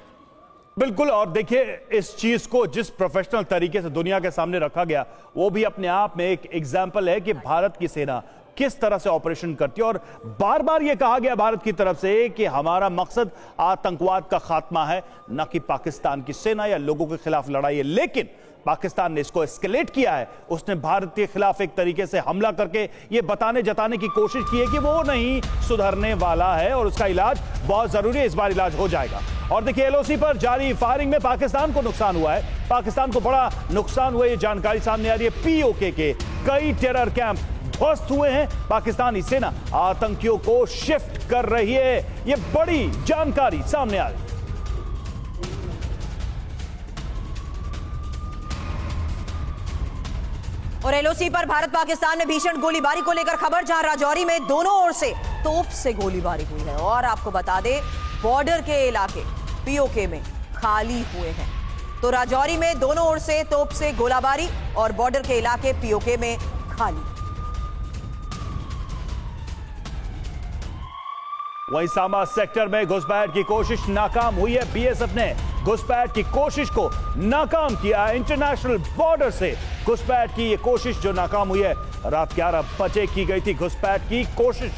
बिल्कुल। और देखिए इस चीज को जिस प्रोफेशनल तरीके से दुनिया के सामने रखा गया वो भी अपने आप में एक एग्जाम्पल है कि भारत की सेना किस तरह से ऑपरेशन करती है। और बार बार यह कहा गया भारत की तरफ से कि हमारा मकसद आतंकवाद का खात्मा है, न कि पाकिस्तान की सेना या लोगों के खिलाफ लड़ाई है। लेकिन पाकिस्तान ने इसको एस्केलेट किया है, उसने भारत के खिलाफ एक तरीके से हमला करके यह जताने की कोशिश की है कि वो नहीं सुधरने वाला है और उसका इलाज बहुत जरूरी है, इस बार इलाज हो जाएगा। और देखिए LOC पर जारी फायरिंग में पाकिस्तान को नुकसान हुआ है, पाकिस्तान को बड़ा नुकसान हुआ, ये जानकारी सामने आ रही है। POK के कई टेरर कैंप ध्वस्त हुए हैं, पाकिस्तानी सेना आतंकियों को शिफ्ट कर रही है, ये बड़ी जानकारी सामने आ रही है। और LOC पर भारत पाकिस्तान में भीषण गोलीबारी को लेकर खबर, जहां राजौरी में दोनों ओर से तोप से गोलीबारी हुई है। और आपको बता दें बॉर्डर के इलाके POK में खाली हुए हैं। तो राजौरी में दोनों ओर से तोप से गोलीबारी और बॉर्डर के इलाके POK में खाली। वहीं सांबा सेक्टर में घुसपैठ की कोशिश नाकाम हुई है। BSF ने घुसपैठ की कोशिश को नाकाम किया। इंटरनेशनल बॉर्डर से घुसपैठ की यह कोशिश जो नाकाम हुई है, रात 11 बजे की गई थी घुसपैठ की कोशिश।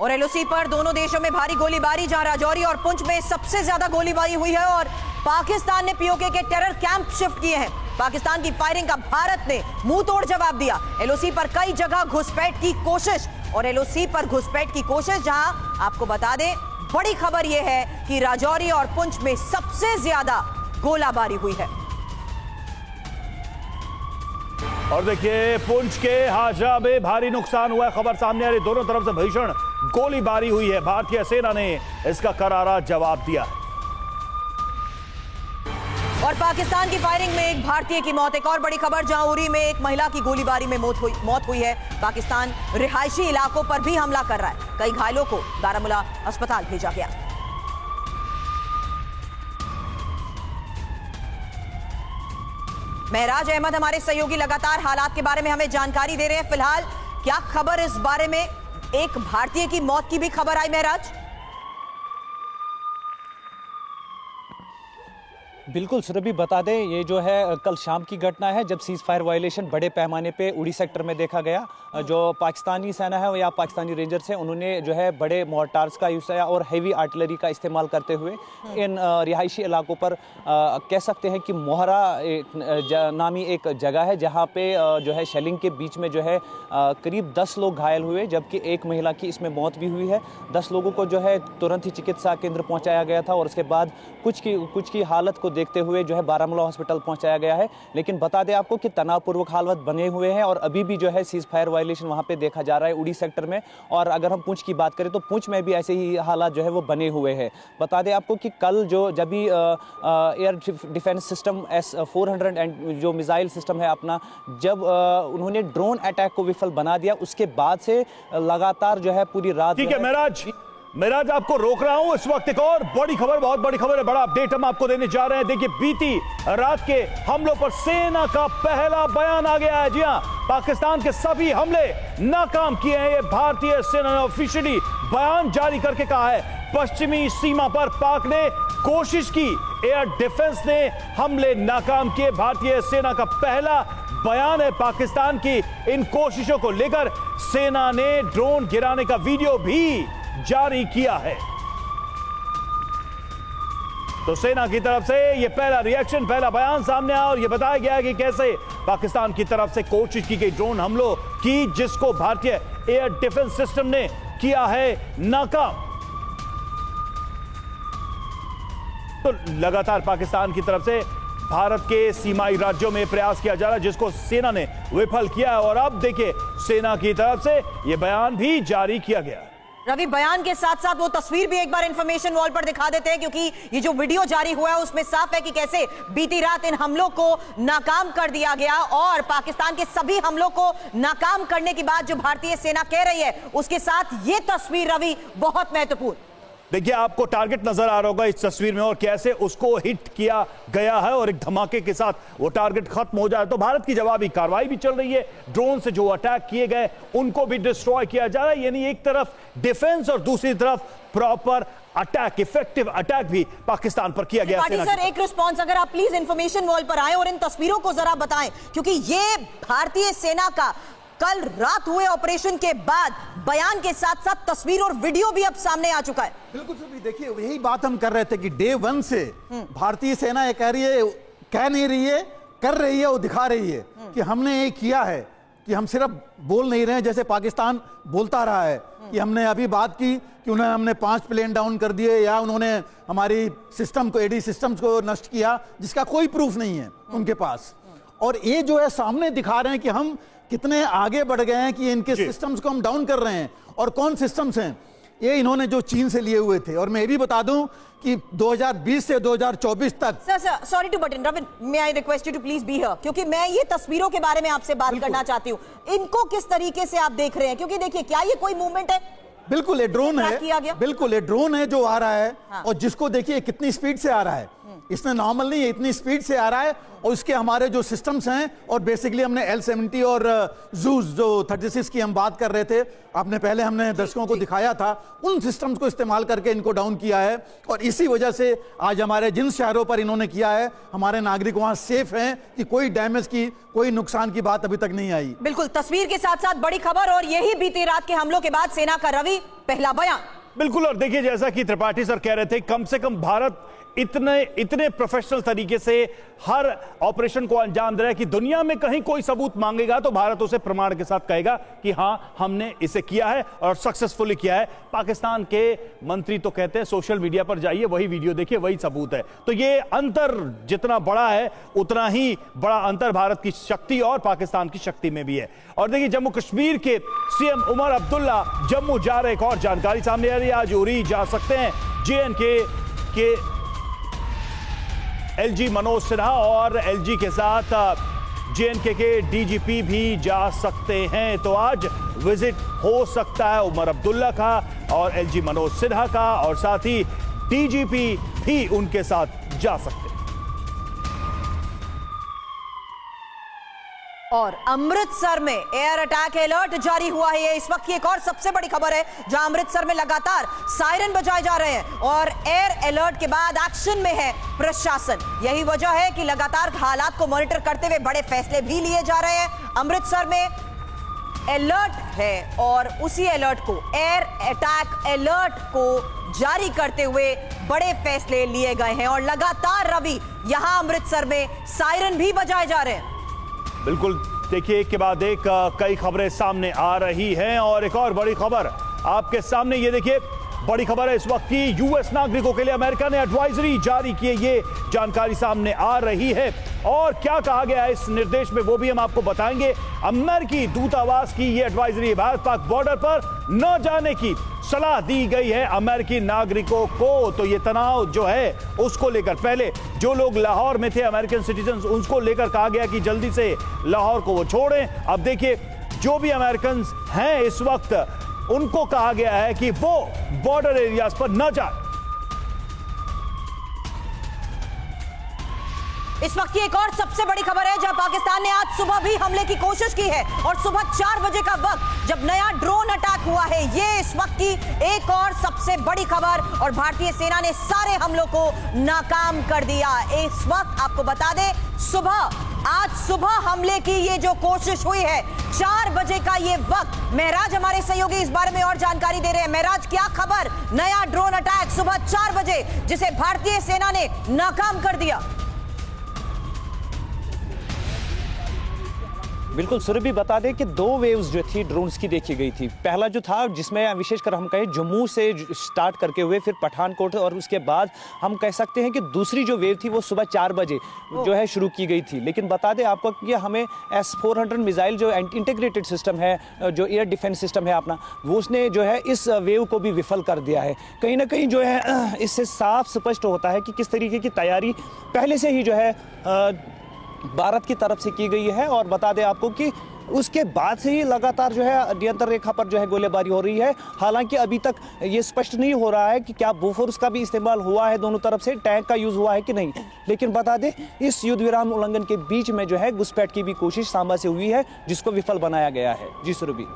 और LOC पर दोनों देशों में भारी गोलीबारी, जहां राजौरी और पुंछ में सबसे ज्यादा गोलीबारी हुई है। और पाकिस्तान ने POK के टेरर कैंप शिफ्ट किए हैं। पाकिस्तान की फायरिंग का भारत ने मुंह तोड़ जवाब दिया। LOC पर कई जगह घुसपैठ की कोशिश, और LOC पर घुसपैठ की कोशिश, जहां आपको बता दें बड़ी खबर यह है कि राजौरी और पुंछ में सबसे ज्यादा गोलाबारी हुई है। और देखिए पुंछ के हाजा में भारी नुकसान हुआ है, खबर सामने आ रही, दोनों तरफ से भीषण गोलीबारी हुई है। भारतीय सेना ने इसका करारा जवाब दिया। और पाकिस्तान की फायरिंग में एक भारतीय की मौत। एक और बड़ी खबर, जहां उरी में एक महिला की गोलीबारी में मौत हुई है। पाकिस्तान रिहायशी इलाकों पर भी हमला कर रहा है, कई घायलों को बारामूला अस्पताल भेजा गया। महराज अहमद हमारे सहयोगी लगातार हालात के बारे में हमें जानकारी दे रहे हैं। फिलहाल क्या खबर इस बारे में, एक भारतीय की मौत की भी खबर आई महराज? बिल्कुल सुरभि, बता दें ये जो है कल शाम की घटना है जब सीज फायर वायलेशन बड़े पैमाने पे उड़ी सेक्टर में देखा गया। जो पाकिस्तानी सेना है या पाकिस्तानी रेंजर्स हैं, उन्होंने जो है बड़े मोर्टार्स का यूज़ किया और हैवी आर्टिलरी का इस्तेमाल करते हुए इन रिहायशी इलाकों पर कह सकते हैं कि मोहरा नामी एक जगह है जहाँ पे जो है शेलिंग के बीच में जो है करीब 10 लोग घायल हुए, जबकि एक महिला की इसमें मौत भी हुई है। 10 लोगों को जो है तुरंत ही चिकित्सा केंद्र पहुँचाया गया था और उसके बाद कुछ की हालत को देखते हुए जो है बारामूला हॉस्पिटल पहुंचाया गया है। लेकिन बता दें आपको कि तनावपूर्वक हालत बने हुए हैं और अभी भी जो है सीज फायर वायलेशन वहां पे देखा जा रहा है उड़ी सेक्टर में। और अगर हम पुंछ की बात करें तो पुंछ में भी ऐसे ही हालात जो है वो बने हुए हैं। बता दें आपको कि कल जब भी air defence system S-400 and जो मिसाइल सिस्टम है अपना, जब उन्होंने ड्रोन अटैक को विफल बना दिया, उसके बाद से लगातार जो है पूरी रात। ठीक है मेराज आपको रोक रहा हूं। इस वक्त एक और बड़ी खबर, बहुत बड़ी खबर है, बड़ा अपडेट हम आपको देने जा रहे हैं। देखिए, बीती रात के हमलों पर सेना का पहला बयान आ गया है। जी हां, पाकिस्तान के सभी हमले नाकाम किए हैं, ये भारतीय सेना ने ऑफिशियली बयान जारी करके कहा है। पश्चिमी सीमा पर पाक ने कोशिश की, एयर डिफेंस ने हमले नाकाम किए। भारतीय सेना का पहला बयान है पाकिस्तान की इन कोशिशों को लेकर। सेना ने ड्रोन गिराने का वीडियो भी जारी किया है। तो सेना की तरफ से यह पहला रिएक्शन, पहला बयान सामने आया और यह बताया गया कि कैसे पाकिस्तान की तरफ से कोशिश की गई ड्रोन हमलों की, जिसको भारतीय एयर डिफेंस सिस्टम ने किया है नाकाम। तो लगातार पाकिस्तान की तरफ से भारत के सीमाई राज्यों में प्रयास किया जा रहा है, जिसको सेना ने विफल किया है। और अब देखिए, सेना की तरफ से यह बयान भी जारी किया गया। रवि, बयान के साथ साथ वो तस्वीर भी एक बार इंफॉर्मेशन वॉल पर दिखा देते हैं, क्योंकि ये जो वीडियो जारी हुआ है उसमें साफ है कि कैसे बीती रात इन हमलों को नाकाम कर दिया गया। और पाकिस्तान के सभी हमलों को नाकाम करने के बाद जो भारतीय सेना कह रही है, उसके साथ ये तस्वीर रवि बहुत महत्वपूर्ण। देखिए, आपको टारगेट नजर आ रहा होगा इस तस्वीर में और कैसे उसको हिट किया गया है और एक धमाके के साथ वो टारगेट खत्म हो जाए। तो भारत की जवाबी कार्रवाई भी चल रही है। ड्रोन से जो अटैक किए गए उनको भी डिस्ट्रॉय किया जा रहा है। यानी एक तरफ डिफेंस और दूसरी तरफ प्रॉपर अटैक, इफेक्टिव अटैक भी पाकिस्तान पर किया गया। सर, एक रिस्पॉन्स अगर आप प्लीज इंफॉर्मेशन वॉल पर आए और इन तस्वीरों को जरा बताएं, क्योंकि ये भारतीय सेना का कल रात हुए ऑपरेशन के बाद बयान के साथ साथ तस्वीर और वीडियो भी अब सामने आ चुका है। बिल्कुल सभी, देखिए यही बात हम कर रहे थे कि डे 1 से भारतीय सेना ये कह नहीं रही है, कर रही है और दिखा रही है कि हमने ये किया है, कि हम सिर्फ बोल नहीं रहे हैं जैसे पाकिस्तान बोलता रहा है कि हमने अभी बात की कि हमने 5 प्लेन डाउन कर दिए या उन्होंने हमारी सिस्टम को, एडी सिस्टम्स को नष्ट किया, जिसका कोई प्रूफ नहीं है उनके पास। और ये जो है सामने दिखा रहे हैं कि हम कितने आगे बढ़ गए हैं, कि इनके सिस्टम्स को हम डाउन कर रहे हैं। और कौन सिस्टम्स हैं ये? इन्होंने जो चीन से लिए हुए थे। और मैं ये भी बता दूं कि 2020 से 2024 तक। Sir, sorry to butt in, Ravin, may I request you to please be here, क्योंकि मैं ये तस्वीरों के बारे में आपसे बात करना चाहती हूँ। इनको किस तरीके से आप देख रहे हैं? क्योंकि देखिए, क्या ये कोई मूवमेंट है? बिल्कुल ये ड्रोन है, बिल्कुल ये ड्रोन है जो आ रहा है। हाँ। और जिसको देखिए कितनी स्पीड से आ रहा है, इसमें नॉर्मल नहीं है, इतनी स्पीड से आ रहा है। और उसके हमारे जो सिस्टम्स हैं, और बेसिकली हमने L-70 और जूस जो 36 की हम बात कर रहे थे, आपने पहले हमने दर्शकों को दिखाया था, उन सिस्टम्स को इस्तेमाल करके इनको डाउन किया है। और इसी वजह से आज हमारे जिन शहरों पर इन्होंने किया है, हमारे नागरिक वहां सेफ हैं, कि कोई डैमेज की, कोई नुकसान की बात अभी तक नहीं आई। बिल्कुल, तस्वीर के साथ साथ बड़ी खबर, और यही बीती रात के हमलों के बाद सेना का रवि पहला बयान। बिल्कुल, और देखिए, जैसा कि त्रिपाठी सर कह रहे थे, कम से कम भारत इतने प्रोफेशनल तरीके से हर ऑपरेशन को अंजाम दे रहा है कि दुनिया में कहीं कोई सबूत मांगेगा तो भारत उसे प्रमाण के साथ कहेगा कि हां, हमने इसे किया है और सक्सेसफुली किया है। पाकिस्तान के मंत्री तो कहते हैं सोशल मीडिया पर जाइए, वही वीडियो देखिए, वही सबूत है। तो ये अंतर जितना बड़ा है, उतना ही बड़ा अंतर भारत की शक्ति और पाकिस्तान की शक्ति में भी है। और देखिए, जम्मू कश्मीर के सीएम उमर अब्दुल्ला जम्मू जा रहे, एक और जानकारी सामने आ रही है। आज उरी जा सकते हैं JNK के LG मनोज सिन्हा, और LG के साथ JNK के DGP भी जा सकते हैं। तो आज विजिट हो सकता है उमर अब्दुल्ला का और LG मनोज सिन्हा का, और साथ ही DGP भी उनके साथ जा सकते हैं। और अमृतसर में एयर अटैक अलर्ट जारी हुआ है। ये इस वक्त की एक और सबसे बड़ी खबर है, जहां अमृतसर में लगातार सायरन बजाए जा रहे हैं और एयर अलर्ट के बाद एक्शन में है प्रशासन। यही वजह है कि लगातार हालात को मॉनिटर करते हुए बड़े फैसले भी लिए जा रहे हैं। अमृतसर में अलर्ट है और उसी अलर्ट को, एयर अटैक अलर्ट को जारी करते हुए बड़े फैसले लिए गए हैं और लगातार रवि यहां अमृतसर में सायरन भी बजाए जा रहे हैं। बिल्कुल, देखिए एक के बाद एक कई खबरें सामने आ रही हैं और एक और बड़ी खबर आपके सामने, ये देखिए बड़ी खबर है इस वक्त की। यूएस नागरिकों के लिए अमेरिका ने एडवाइजरी जारी की है, ये जानकारी सामने आ रही है और क्या कहा गया है इस निर्देश में वो भी हम आपको बताएंगे। अमेरिकी दूतावास की ये एडवाइजरी, भारत पाक बॉर्डर पर न जाने की सलाह दी गई है अमेरिकी नागरिकों को। तो ये तनाव जो है उसको लेकर, पहले जो लोग लाहौर में थे अमेरिकन सिटीजन, उनको लेकर कहा गया कि जल्दी से लाहौर को वो छोड़ें। अब देखिए जो भी अमेरिकन हैं इस वक्त, उनको कहा गया है कि वो बॉर्डर एरियाज पर न जाए। इस वक्त की एक और सबसे बड़ी खबर है, जहां पाकिस्तान ने आज सुबह भी हमले की कोशिश की है और सुबह 4 बजे का वक्त जब नया ड्रोन अटैक हुआ है। ये इस वक्त की एक और सबसे बड़ी खबर और भारतीय सेना ने सारे हमलों को नाकाम कर दिया। इस वक्त आपको बता दें, आज सुबह हमले की ये जो कोशिश हुई है, 4 बजे का ये वक्त। महराज हमारे सहयोगी इस बारे में और जानकारी दे रहे हैं। महराज, क्या खबर? नया ड्रोन अटैक सुबह 4 बजे जिसे भारतीय सेना ने नाकाम कर दिया। बिल्कुल, सुरभि बता दें कि 2 वेव्स जो थी ड्रोन्स की देखी गई थी। पहला जो था, जिसमें विशेषकर हम कहें जम्मू से स्टार्ट करके हुए फिर पठानकोट, और उसके बाद हम कह सकते हैं कि दूसरी जो वेव थी वो सुबह 4 बजे जो है शुरू की गई थी। लेकिन बता दें आपको कि हमें S-400 मिसाइल जो इंटीग्रेटेड सिस्टम है, जो एयर डिफेंस सिस्टम है अपना, वो उसने जो है इस वेव को भी विफल कर दिया है। कहीं ना कहीं जो है इससे साफ स्पष्ट होता है कि किस तरीके की तैयारी पहले से ही जो है भारत की तरफ से की गई है। और बता दें आपको कि उसके बाद से ही लगातार जो है नियंत्रण रेखा पर जो है गोलीबारी हो रही है। हालांकि अभी तक ये स्पष्ट नहीं हो रहा है कि क्या बोफोर्स का भी इस्तेमाल हुआ है, दोनों तरफ से टैंक का यूज हुआ है कि नहीं। लेकिन बता दें, इस युद्ध विराम उल्लंघन के बीच में जो है घुसपैठ की भी कोशिश सांबा से हुई है, जिसको विफल बनाया गया है। जी सुरभि।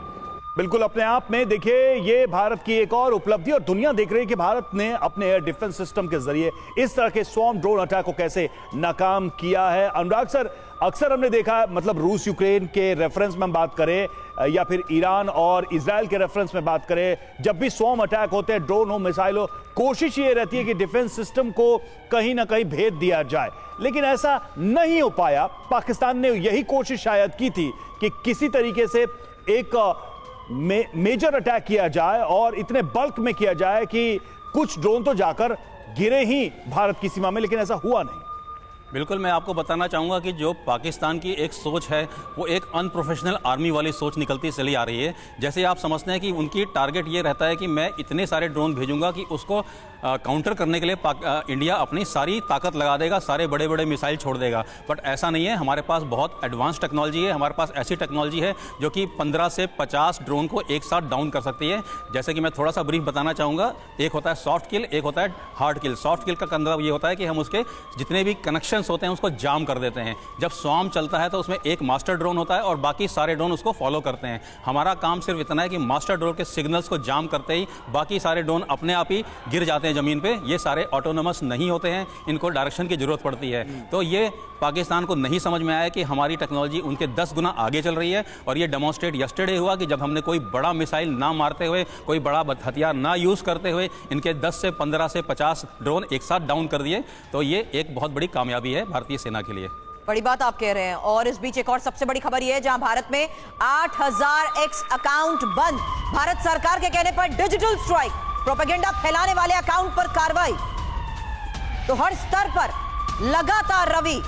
बिल्कुल, अपने आप में देखिए ये भारत की एक और उपलब्धि, और दुनिया देख रही है कि भारत ने अपने एयर डिफेंस सिस्टम के जरिए इस तरह के स्वॉर्म ड्रोन अटैक को कैसे नाकाम किया है। अनुराग सर, अक्सर हमने देखा है, मतलब रूस यूक्रेन के रेफरेंस में हम बात करें या फिर ईरान और इजराइल के रेफरेंस में बात करें, जब भी स्वॉर्म अटैक होते हैं, ड्रोन हो, मिसाइल हो, कोशिश ये रहती है कि डिफेंस सिस्टम को कहीं ना कहीं भेद दिया जाए। लेकिन ऐसा नहीं हो पाया। पाकिस्तान ने यही कोशिश शायद की थी कि किसी तरीके से एक मेजर अटैक किया जाए और इतने बल्क में किया जाए कि कुछ ड्रोन तो जाकर गिरे ही भारत की सीमा में, लेकिन ऐसा हुआ नहीं। बिल्कुल, मैं आपको बताना चाहूँगा कि जो पाकिस्तान की एक सोच है वो एक अनप्रोफेशनल आर्मी वाली सोच निकलती चली आ रही है। जैसे आप समझते हैं कि उनकी टारगेट ये रहता है कि मैं इतने सारे ड्रोन भेजूंगा कि उसको काउंटर करने के लिए इंडिया अपनी सारी ताकत लगा देगा, सारे बड़े बड़े मिसाइल छोड़ देगा। बट ऐसा नहीं है, हमारे पास बहुत एडवांस टेक्नोलॉजी है। हमारे पास ऐसी टेक्नोलॉजी है जो कि 15 से 50 ड्रोन को एक साथ डाउन कर सकती है। जैसे कि मैं थोड़ा सा ब्रीफ बताना चाहूँगा, एक होता है सॉफ्ट किल, एक होता है हार्ड किल। सॉफ्ट किल का मतलब ये होता है कि हम उसके जितने भी कनेक्शन होते हैं उसको जाम कर देते हैं। जब स्वॉर्म चलता है तो उसमें एक मास्टर ड्रोन होता है और बाकी सारे ड्रोन उसको फॉलो करते हैं। हमारा काम सिर्फ इतना है कि मास्टर ड्रोन के सिग्नल्स को जाम करते ही बाकी सारे ड्रोन अपने आप ही गिर जाते हैं जमीन पे। ये सारे ऑटोनोमस नहीं होते हैं, इनको डायरेक्शन की जरूरत पड़ती है। तो ये पाकिस्तान को नहीं समझ में आया कि हमारी टेक्नोलॉजी उनके 10 गुना आगे चल रही है। और ये डेमोन्स्ट्रेट यस्टरडे हुआ कि जब हमने कोई बड़ा मिसाइल ना मारते हुए, कोई बड़ा हथियार ना यूज़ करते हुए इनके 10 से 15 से 50 ड्रोन एक साथ डाउन कर दिए। तो ये एक बहुत बड़ी कामयाबी है भारतीय सेना के लिए। बड़ी बात आप कह रहे हैं। और इस बीच एक और सबसे बड़ी खबर यह है, जहां भारत में 8000 एक्स अकाउंट बंद। भारत सरकार के कहने पर डिजिटल स्ट्राइक, प्रोपेगेंडा फैलाने वाले अकाउंट पर कार्रवाई। तो हर स्तर पर लगातार रवि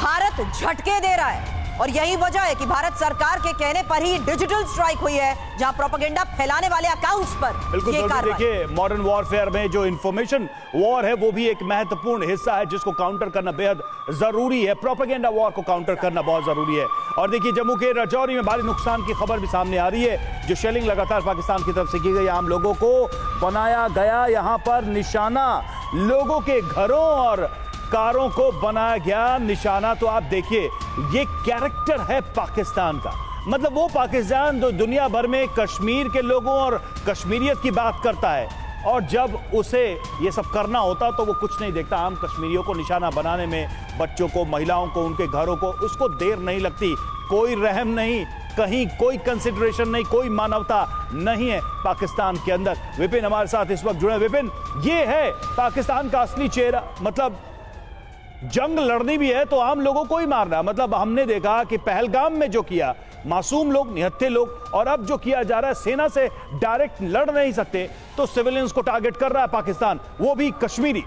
भारत झटके दे रहा है और यही वजह है कि भारत सरकार के कहने पर ही डिजिटल स्ट्राइक हुई है, जहां प्रोपेगेंडा फैलाने वाले अकाउंट्स पर बिल्कुल ये कार्रवाई। देखिए, मॉडर्न वॉरफेयर में जो इंफॉर्मेशन वॉर है वो भी एक महत्वपूर्ण हिस्सा है जिसको काउंटर करना बेहद जरूरी है। प्रोपेगेंडा वॉर को काउंटर करना बहुत जरूरी है। और देखिए, जम्मू के राजौरी में भारी नुकसान की खबर भी सामने आ रही है। जो शेलिंग लगातार पाकिस्तान की तरफ से की गई, आम लोगों को बनाया गया यहां पर निशाना, लोगों के घरों और कारों को बनाया गया निशाना। तो आप देखिए, ये कैरेक्टर है पाकिस्तान का। मतलब वो पाकिस्तान जो दुनिया भर में कश्मीर के लोगों और कश्मीरियत की बात करता है, और जब उसे ये सब करना होता तो वो कुछ नहीं देखता। आम कश्मीरियों को निशाना बनाने में, बच्चों को, महिलाओं को, उनके घरों को, उसको देर नहीं लगती। कोई रहम नहीं, कहीं कोई कंसिडरेशन नहीं, कोई मानवता नहीं है पाकिस्तान के अंदर। विपिन हमारे साथ इस वक्त जुड़े। विपिन, ये है पाकिस्तान का असली चेहरा। मतलब जंग लड़नी भी है तो आम लोगों को ही मारना। मतलब हमने देखा कि पहलगाम में जो किया, मासूम लोग, निहत्थे लोग, और अब जो किया जा रहा है, सेना से डायरेक्ट लड़ नहीं सकते तो सिविलियंस को टारगेट कर रहा है पाकिस्तान, वो भी कश्मीरी।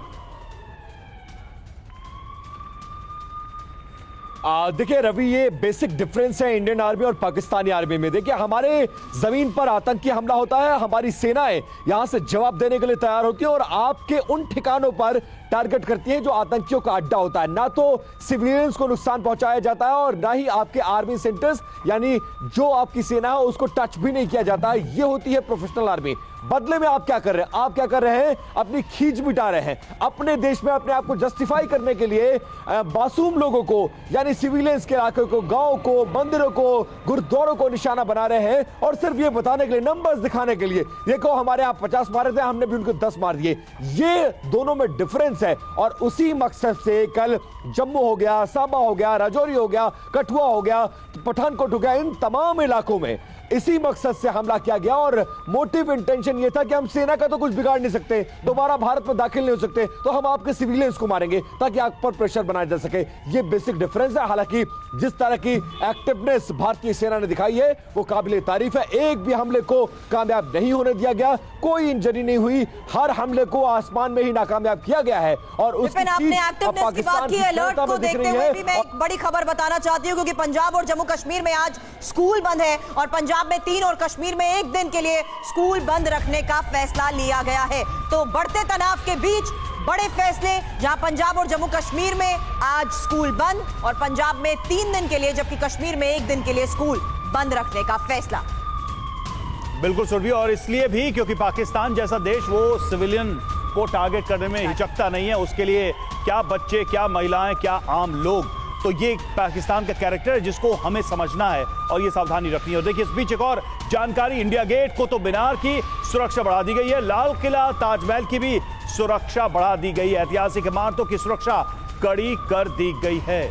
देखिए रवि, ये बेसिक डिफरेंस है इंडियन आर्मी और पाकिस्तानी आर्मी में। देखिए, हमारे जमीन पर आतंकी हमला होता है, हमारी सेनाएं यहां से जवाब देने के लिए तैयार होती है और आपके उन ठिकानों पर टारगेट करती है जो आतंकियों का अड्डा होता है। ना तो सिविलियंस को नुकसान पहुंचाया जाता है और ना ही आपके आर्मी सेंटर्स, यानी जो आपकी सेना है, उसको टच भी नहीं किया जाता है। ये होती है प्रोफेशनल आर्मी। बदले में आप क्या कर रहे हैं? आप क्या कर रहे हैं? अपनी खींच मिटा रहे हैं। अपने देश में अपने आप को जस्टिफाई करने के लिए मासूम लोगों को, यानी सिविलियंस के इलाके को, गांव को, मंदिरों को, गुरुद्वारों को निशाना बना रहे हैं, और सिर्फ ये बताने के लिए, नंबर्स दिखाने के लिए, देखो हमारे यहाँ 50 मारे थे, हमने भी उनको 10 मार दिए। ये दोनों में डिफरेंस है। और उसी मकसद से कल जम्मू हो गया, सांबा हो गया, राजौरी हो गया, कठुआ हो गया, पठानकोट हो गया, इन तमाम इलाकों में इसी मकसद से हमला किया गया। और मोटिव इंटेंशन यह था कि हम सेना का तो कुछ बिगाड़ नहीं सकते, दोबारा भारत में दाखिल नहीं हो सकते, तो हम आपके सिविलियंस को मारेंगे ताकि आप पर प्रेशर बनाया जा सके। ये बेसिक डिफरेंस है। हालांकि जिस तरह की एक्टिवनेस भारतीय सेना ने दिखाई है वो काबिले तारीफ है। एक भी हमले को कामयाब नहीं होने दिया गया, कोई इंजरी नहीं हुई, हर हमले को आसमान में ही नाकामयाब किया गया है। और आपने एक्टिवनेस की बात की, अलर्ट को देखते हुए भी मैं एक बड़ी खबर बताना चाहती हूं, क्योंकि पंजाब और जम्मू कश्मीर में आज स्कूल बंद है, और पंजाब में 3 और कश्मीर में 1 दिन के लिए स्कूल बंद रखने का फैसला लिया गया है। तो बढ़ते तनाव के बीच बड़े फैसले, जहां पंजाब और जम्मू कश्मीर में आज स्कूल बंद, और पंजाब में 3 दिन के लिए, जबकि कश्मीर में 1 दिन के लिए स्कूल बंद रखने का फैसला। बिल्कुल सुरभि, और इसलिए भी क्योंकि पाकिस्तान जैसा देश वो सिविलियन को टारगेट करने में हिचकता नहीं है। उसके लिए क्या बच्चे, क्या महिलाएं, क्या आम लोग, तो ये पाकिस्तान का कैरेक्टर है जिसको हमें समझना है और ये सावधानी रखनी है। और देखिए, इस बीच एक और जानकारी, इंडिया गेट, कुतुब मीनार की सुरक्षा बढ़ा दी गई है। लाल किला, ताजमहल की भी सुरक्षा बढ़ा दी गई है। ऐतिहासिक इमारतों की सुरक्षा कड़ी कर दी गई है।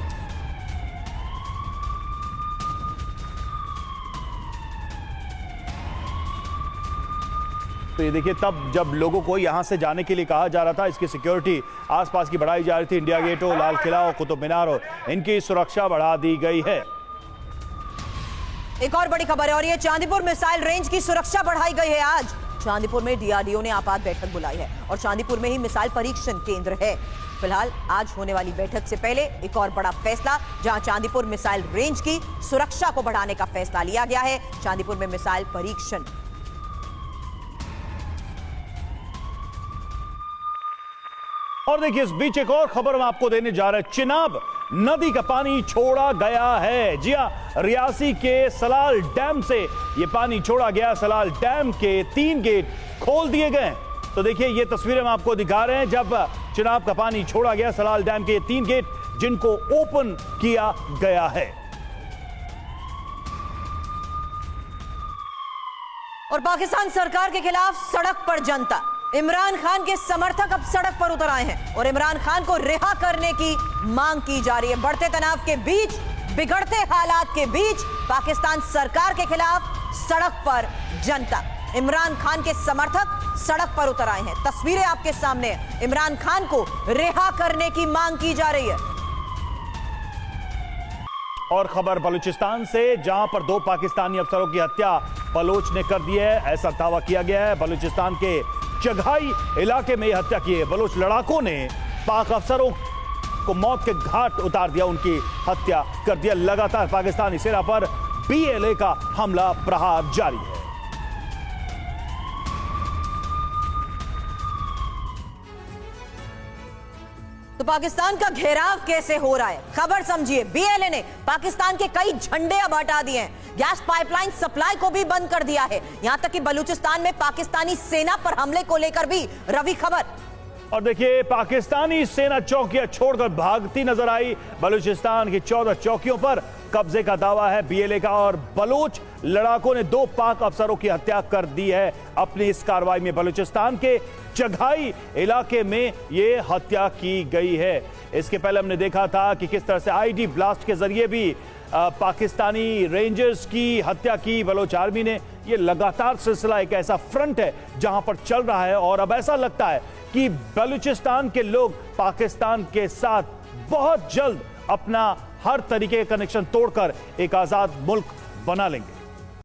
तो ये देखिए, तब जब लोगों को यहां से जाने के लिए कहा जा रहा था, इसकी सिक्योरिटी आसपास की बढ़ाई जा रही थी। इंडिया गेट हो, लाल किला हो, कुतुब मीनार हो, इनकी सुरक्षा बढ़ा दी गई है। एक और बड़ी खबर है, और ये चांदीपुर मिसाइल रेंज की सुरक्षा बढ़ाई गई है। आज चांदीपुर में डीआरडीओ ने आपात बैठक बुलाई है, और चांदीपुर में ही मिसाइल परीक्षण केंद्र है। फिलहाल आज होने वाली बैठक से पहले एक और बड़ा फैसला, जहां चांदीपुर मिसाइल रेंज की सुरक्षा को बढ़ाने का फैसला लिया गया है। चांदीपुर में मिसाइल परीक्षण। और देखिए, इस बीच एक और खबर हम आपको देने जा रहे हैं। चिनाब नदी का पानी छोड़ा गया है। जी हां, रियासी के सलाल डैम से यह पानी छोड़ा गया। सलाल डैम के 3 गेट खोल दिए गए। तो देखिए, ये तस्वीरें हम आपको दिखा रहे हैं जब चिनाब का पानी छोड़ा गया। सलाल डैम के 3 गेट जिनको ओपन किया गया है। और पाकिस्तान सरकार के खिलाफ सड़क पर जनता, इमरान खान के समर्थक अब सड़क पर उतर आए हैं और इमरान खान को रिहा करने की मांग की जा रही है। बढ़ते तनाव के बीच, बिगड़ते हालात के बीच पाकिस्तान सरकार के खिलाफ सड़क पर जनता, इमरान खान के समर्थक सड़क पर उतर आए हैं। तस्वीरें आपके सामने हैं। इमरान खान को रिहा करने की मांग की जा रही है। और खबर बलूचिस्तान से, जहां पर 2 पाकिस्तानी अफसरों की हत्या बलोच ने कर दी है, ऐसा दावा किया गया है। बलूचिस्तान के चगाई इलाके में यह हत्या की है। बलोच लड़ाकों ने पाक अफसरों को मौत के घाट उतार दिया, उनकी हत्या कर दिया। लगातार पाकिस्तानी सेना पर BLA का हमला, प्रहार जारी है। तो पाकिस्तान का घेराव कैसे हो रहा है, खबर समझिए। BLA ने पाकिस्तान के कई झंडे अब हटा दिए हैं। गैस पाइपलाइन सप्लाई को भी बंद कर दिया है। यहां तक कि बलूचिस्तान में पाकिस्तानी सेना पर हमले को लेकर भी रवि खबर। और देखिए पाकिस्तानी सेना चौकियां छोड़कर भागती नजर आई। बलूचिस्तान की 14 चौकियों पर कब्जे का दावा है बीएलए का और बलूच लड़ाकों ने 2 पाक अफसरों की हत्या कर दी है अपनी इस कार्रवाई में। बलूचिस्तान के चगाई इलाके में यह हत्या की गई है। इसके पहले हमने देखा था कि किस तरह से आईडी ब्लास्ट के जरिए भी पाकिस्तानी रेंजर्स की हत्या की बलोच आर्मी ने। यह लगातार सिलसिला एक ऐसा फ्रंट है जहां पर चल रहा है और अब ऐसा लगता है कि बलूचिस्तान के लोग पाकिस्तान के साथ बहुत जल्द अपना हर तरीके का कनेक्शन तोड़कर एक आजाद मुल्क बना लेंगे।